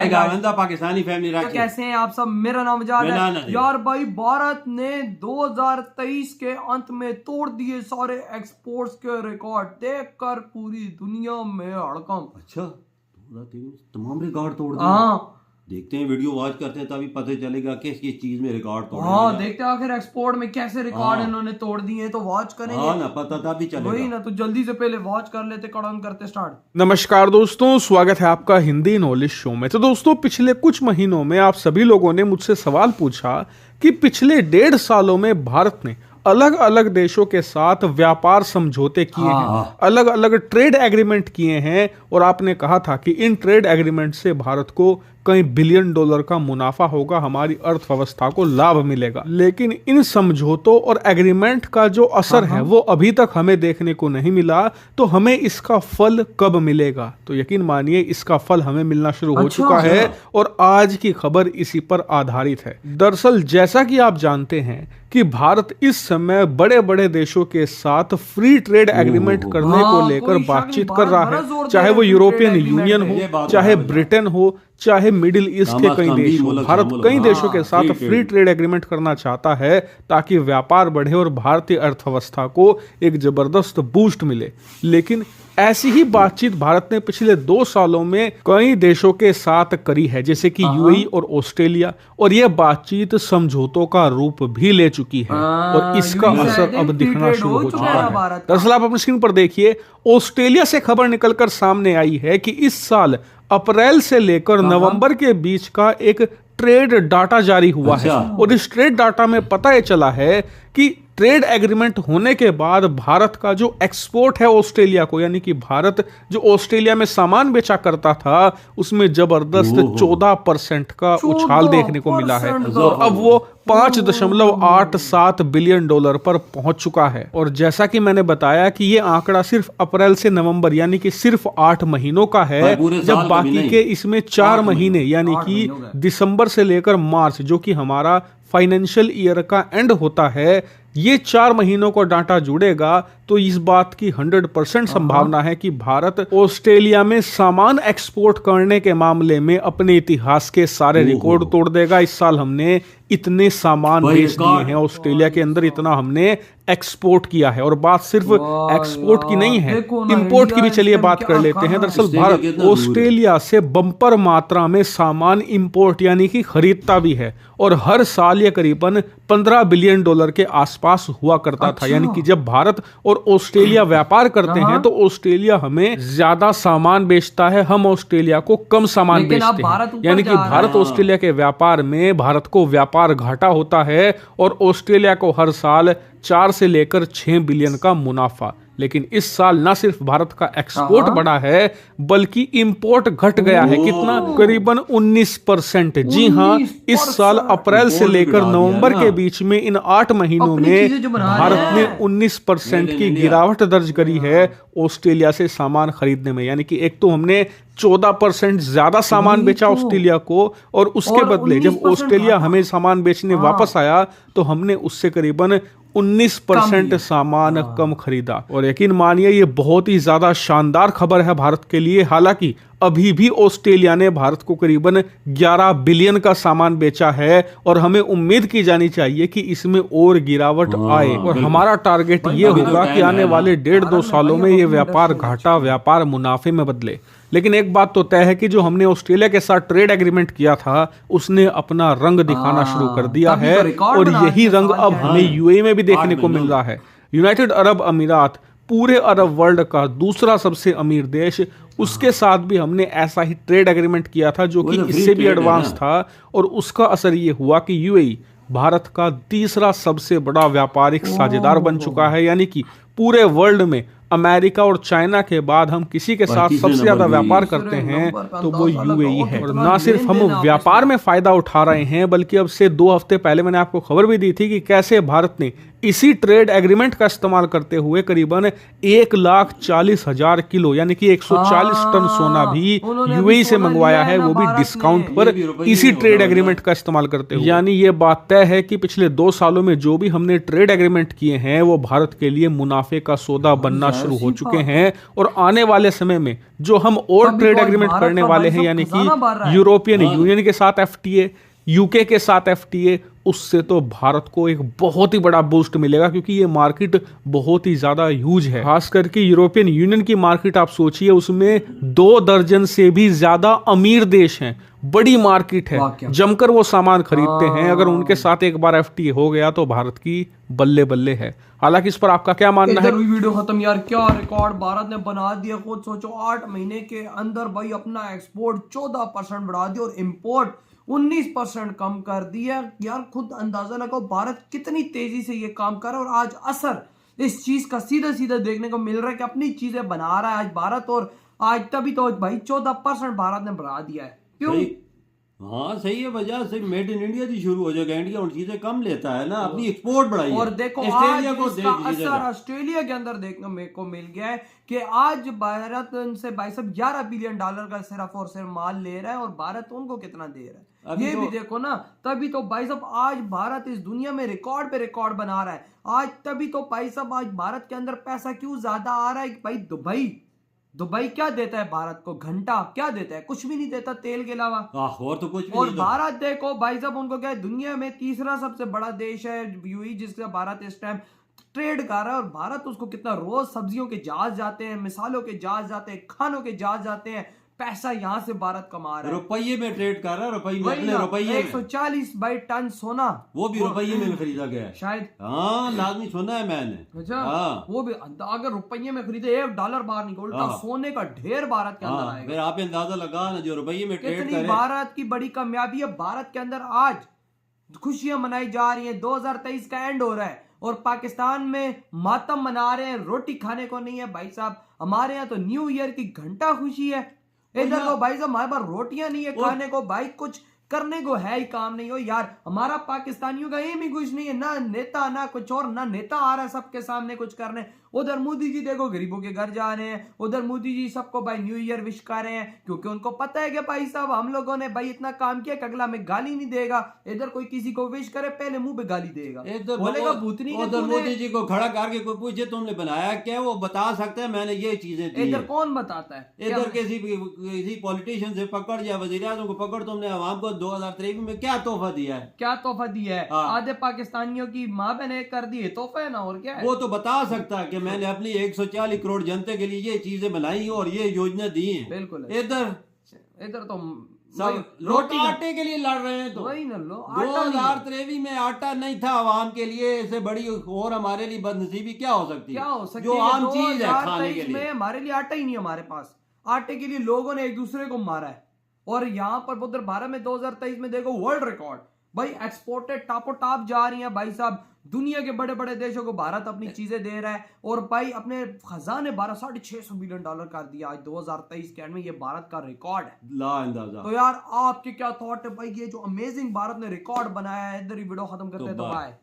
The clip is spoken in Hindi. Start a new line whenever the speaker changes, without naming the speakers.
पाकिस्तानी फैमिली रख
कैसे हैं आप सब। मेरा नाम जाद है यार भाई। भारत ने 2023 के अंत में तोड़ दिए सारे एक्सपोर्ट्स के रिकॉर्ड, देखकर पूरी दुनिया में हड़कंप।
अच्छा, तमाम रिकॉर्ड तोड़ दिए।
हाँ,
देखते हैं, वीडियो वॉच करते हैं तभी पता चलेगा किस किस चीज में रिकॉर्ड तोड़।
हाँ, देखते हैं आखिर एक्सपोर्ट में कैसे रिकॉर्ड इन्होंने तोड़ दिए, तो वॉच करेंगे।
हाँ ना, पता तभी चलेगा।
वही ना, तो जल्दी से पहले वॉच कर लेते, कड़न करते स्टार्ट।
नमस्कार दोस्तों, स्वागत है आपका हिंदी नॉलेज शो में। तो दोस्तों, पिछले कुछ महीनों में आप सभी लोगों ने मुझसे सवाल पूछा कि पिछले 1.5 सालों में भारत ने अलग अलग देशों के साथ व्यापार समझौते किए हैं, अलग अलग ट्रेड एग्रीमेंट किए हैं, और आपने कहा था कि इन ट्रेड एग्रीमेंट से भारत को कई बिलियन डॉलर का मुनाफा होगा, हमारी अर्थव्यवस्था को लाभ मिलेगा। लेकिन इन समझौतों और एग्रीमेंट का जो असर है वो अभी तक हमें देखने को नहीं मिला। तो हमें इसका फल कब मिलेगा? तो यकीन मानिए, इसका फल हमें मिलना शुरू हो चुका है, और आज की खबर इसी पर आधारित है। दरअसल जैसा कि आप जानते हैं कि भारत इस समय बड़े बड़े देशों के साथ फ्री ट्रेड एग्रीमेंट करने को लेकर बातचीत कर रहा है, चाहे वो यूरोपियन यूनियन हो, चाहे ब्रिटेन हो, चाहे मिडिल ईस्ट के कई देश हो। भारत कई देशों के साथ फ्री ट्रेड एग्रीमेंट करना चाहता है ताकि व्यापार बढ़े और भारतीय अर्थव्यवस्था को एक जबरदस्त बूस्ट मिले। लेकिन ऐसी ही बातचीत भारत ने पिछले 2 सालों में कई देशों के साथ करी है, जैसे कि यूएई और ऑस्ट्रेलिया, और यह बातचीत समझौतों का रूप भी ले चुकी है, और इसका असर अब दिखना शुरू हो चुका है। दरअसल आप अपनी स्क्रीन पर देखिए, ऑस्ट्रेलिया से खबर निकलकर सामने आई है कि इस साल अप्रैल से लेकर नवंबर के बीच का एक ट्रेड डाटा जारी हुआ है, और इस ट्रेड डाटा में पता ये चला है कि ट्रेड एग्रीमेंट होने के बाद भारत का जो एक्सपोर्ट है ऑस्ट्रेलिया को, यानी कि भारत जो ऑस्ट्रेलिया में सामान बेचा करता था, उसमें जबरदस्त 14% का उछाल देखने को मिला है, और अब वो 5.87 बिलियन डॉलर पर पहुंच चुका है। और जैसा कि मैंने बताया कि ये आंकड़ा सिर्फ अप्रैल से नवंबर यानी कि सिर्फ 8 महीनों का है, जब बाकी के इसमें 4 महीने यानी कि दिसंबर से लेकर मार्च, जो कि हमारा फाइनेंशियल ईयर का एंड होता है, ये 4 महीनों को डाटा जुड़ेगा तो इस बात की 100% संभावना है कि भारत ऑस्ट्रेलिया में सामान एक्सपोर्ट करने के मामले में अपने इतिहास के सारे रिकॉर्ड तोड़ देगा। इस साल हमने इतने सामान बेच दिए हैं ऑस्ट्रेलिया के अंदर, इतना हमने एक्सपोर्ट किया है। और बात सिर्फ एक्सपोर्ट की नहीं है, इंपोर्ट की भी चलिए बात कर लेते हैं। दरअसल भारत ऑस्ट्रेलिया से बम्पर मात्रा में सामान इंपोर्ट यानी कि खरीदता भी है, और हर साल ये करीबन 15 बिलियन डॉलर के आसपास हुआ करता था। यानी कि जब भारत और ऑस्ट्रेलिया व्यापार करते हैं तो ऑस्ट्रेलिया हमें ज्यादा सामान बेचता है, हम ऑस्ट्रेलिया को कम सामान बेचते हैं। यानी कि भारत ऑस्ट्रेलिया के व्यापार में भारत को व्यापार घाटा होता है, और ऑस्ट्रेलिया को हर साल 4 से लेकर 6 बिलियन का मुनाफा। लेकिन इस साल न सिर्फ भारत का एक्सपोर्ट बढ़ा है बल्कि इंपोर्ट घट गया है। कितना? करीबन 19%। जी हाँ, इस साल अप्रैल से लेकर नवंबर के बीच में इन 8 महीनों में भारत ने 19% की गिरावट दर्ज करी है ऑस्ट्रेलिया से सामान खरीदने में। यानी कि एक तो हमने 14% ज्यादा सामान बेचा ऑस्ट्रेलिया को, और उसके बदले जब ऑस्ट्रेलिया हमें सामान बेचने वापस आया तो हमने उससे करीबन 19% सामान कम खरीदा। और यकीन मानिए, ये बहुत ही ज्यादा शानदार खबर है भारत के लिए। हालांकि अभी भी ऑस्ट्रेलिया ने भारत को करीबन 11 बिलियन का सामान बेचा है, और हमें उम्मीद की जानी चाहिए कि इसमें और गिरावट आए। और हमारा टारगेट ये होगा कि आने वाले 1.5-2 सालों में ये व्यापार घाटा व्यापार मुनाफे में बदले। लेकिन एक बात तो तय है कि जो हमने ऑस्ट्रेलिया के साथ ट्रेड एग्रीमेंट किया था उसने अपना रंग दिखाना शुरू कर दिया है, और यही रंग अब हमें यूएई में भी देखने को मिल रहा है। यूनाइटेड अरब अमीरात पूरे अरब वर्ल्ड का दूसरा सबसे अमीर देश, उसके साथ भी हमने ऐसा ही ट्रेड एग्रीमेंट किया था जो कि इससे भी एडवांस था, और उसका असर ये हुआ कि यूएई भारत का तीसरा सबसे बड़ा व्यापारिक साझेदार बन चुका है। यानी कि पूरे वर्ल्ड में अमेरिका और चाइना के बाद हम किसी के साथ सबसे ज्यादा व्यापार करते हैं तो वो यूएई है। और ना सिर्फ हम व्यापार में फायदा उठा रहे हैं, बल्कि अब से 2 हफ्ते पहले मैंने आपको खबर भी दी थी कि कैसे भारत ने इसी ट्रेड एग्रीमेंट का इस्तेमाल करते हुए करीबन 1,40,000 किलो यानी कि 140 टन सोना भी यूएई से मंगवाया है, वो भी डिस्काउंट पर, इसी ट्रेड एग्रीमेंट का इस्तेमाल करते हुए। यानी ये बात तय है कि पिछले 2 सालों में जो भी हमने ट्रेड एग्रीमेंट किए हैं वो भारत के लिए मुनाफे का सौदा बनना शुरू हो चुके हैं और आने वाले समय में जो हम और ट्रेड एग्रीमेंट करने वाले हैं, यानी कि यूरोपियन यूनियन के साथ FTA, यूके के साथ FTA, उससे तो भारत को एक बहुत ही बड़ा बूस्ट मिलेगा, क्योंकि ये मार्केट बहुत ही ज्यादा ह्यूज है। खास करके यूरोपियन यूनियन की मार्केट आप सोचिए, उसमें 2 दर्जन से भी ज्यादा अमीर देश हैं, बड़ी मार्केट है, जमकर वो सामान खरीदते हैं। अगर उनके साथ एक बार FTA हो गया तो भारत की बल्ले बल्ले है। हालांकि इस पर आपका क्या मानना है?
वीडियो खत्म यार, क्या रिकॉर्ड भारत ने बना दिया। खुद सोचो 8 महीने के अंदर भाई अपना एक्सपोर्ट 14% बढ़ा दिया और इम्पोर्ट 19% कम कर दिया। यार खुद अंदाजा लगाओ भारत कितनी तेजी से ये काम कर रहा है, और आज असर इस चीज का सीधा सीधा देखने को मिल रहा है कि अपनी चीजें बना रहा है आज भारत। और आज तभी तो भाई 14% भारत ने बढ़ा दिया है। क्यों?
हाँ सही है, वजह से मेड इन इंडिया भी शुरू हो जाएगा। इंडिया उन चीजें कम लेता है ना, अपनी एक्सपोर्ट बढ़ाई।
और देखो ऑस्ट्रेलिया को असर ऑस्ट्रेलिया के अंदर देखने को मिल गया है कि आज भारत से भाई साहब $11 बिलियन का सिर्फ और सिर्फ माल ले रहा है, और भारत उनको कितना दे रहा है ये भी देखो ना। तभी तो भाई साहब आज भारत इस दुनिया में रिकॉर्ड पे रिकॉर्ड बना रहा है आज। तभी तो भाई साहब आज भारत के अंदर पैसा क्यों ज्यादा आ रहा है। भाई दुबई क्या देता है भारत को? घंटा क्या देता है? कुछ भी नहीं देता तेल के अलावा,
और तो कुछ भी
और
नहीं।
भारत देखो भाई साहब उनको क्या है, दुनिया में तीसरा सबसे बड़ा देश है यूएई, जिसका भारत इस टाइम ट्रेड कर रहा है। और भारत उसको कितना, रोज सब्जियों के जहाज जाते हैं, मिसालों के जहाज जाते हैं, खानों के जहाज जाते हैं, पैसा यहाँ से भारत कमा रहा है।
रुपये में ट्रेड कर रहा है, रुपये
140 बाई टन सोना,
वो भी रुपये में खरीदा गया है
शायद।
हाँ लाजमी सुना है मैंने।
अच्छा हाँ। वो भी अगर रुपये में खरीदे $1 बाहर निकलता, सोने का ढेर भारत के अंदर आएगा।
फिर आप अंदाजा लगा ना, जो रुपये में ट्रेड करे।
भारत की बड़ी कामयाबी है। भारत के अंदर आज खुशियां मनाई जा रही है, 2023 का एंड हो रहा है और पाकिस्तान में मातम मना रहे हैं, रोटी खाने को नहीं है। भाई साहब हमारे यहाँ तो न्यू ईयर की घंटा खुशी है, इधर तो भाई साहब हमारे पास रोटियां नहीं है खाने को, भाई कुछ करने को है ही काम नहीं हो यार। हमारा पाकिस्तानियों का एम ही कुछ नहीं है, ना नेता ना कुछ और, ना नेता आ रहा है सबके सामने कुछ करने। उधर मोदी जी देखो गरीबों के घर जा रहे हैं, उधर मोदी जी सबको भाई न्यू ईयर विश कर रहे हैं, क्योंकि उनको पता है कि भाई साहब हम लोगों ने भाई इतना काम किया कि अगला में गाली नहीं देगा। इधर कोई किसी को विश करे पहले मुंह पे गाली देगा, बोलेगा भूतनी ने।
उधर मोदी जी को खड़ा करके कोई पूछे तुमने बनाया क्या, वो बता सकते हैं मैंने ये चीजें दी।
इधर कौन बताता है?
इधर किसी पॉलिटिशियन से पकड़ या वज़ीर आज़म को पकड़, तुमने आवाम को 2023 में क्या तोहफा दिया है?
क्या तोहफा दिया है? आधे पाकिस्तानियों की माँ बहने कर दी है, तोहफा है ना, और क्या है?
वो तो बता सकता है कि मैंने अपनी 140 करोड़ जनता के लिए ये चीजें बनाई और ये योजना दी है।
बिल्कुल। इधर तो
सब लोग आटे के लिए लड़ रहे हैं। तो
वही ना लो,
2023 में आटा नहीं था आवाम के लिए, इससे बड़ी और हमारे लिए बदनसीबी क्या हो सकती है?
क्या हो सकती
जो आम चीज है खाने के लिए।
हमारे लिए आटा ही नहीं, हमारे पास आटे के लिए लोगों ने एक दूसरे को मारा है। और यहाँ पर उधर भारत में 2023 में देखो वर्ल्ड रिकॉर्ड भाई, एक्सपोर्टेड टापो टाप जा रही है भाई साहब। दुनिया के बड़े बड़े देशों को भारत अपनी चीजें दे रहा है, और भाई अपने खजाने 650 बिलियन डॉलर कर दिया आज 2023 के एंड में। ये भारत का रिकॉर्ड है, ला अंदाजा। तो यार आपके क्या थॉट है भाई, ये जो अमेजिंग भारत ने रिकॉर्ड बनाया है? इधर ही वीडियो खत्म करते हैं, तो बाय।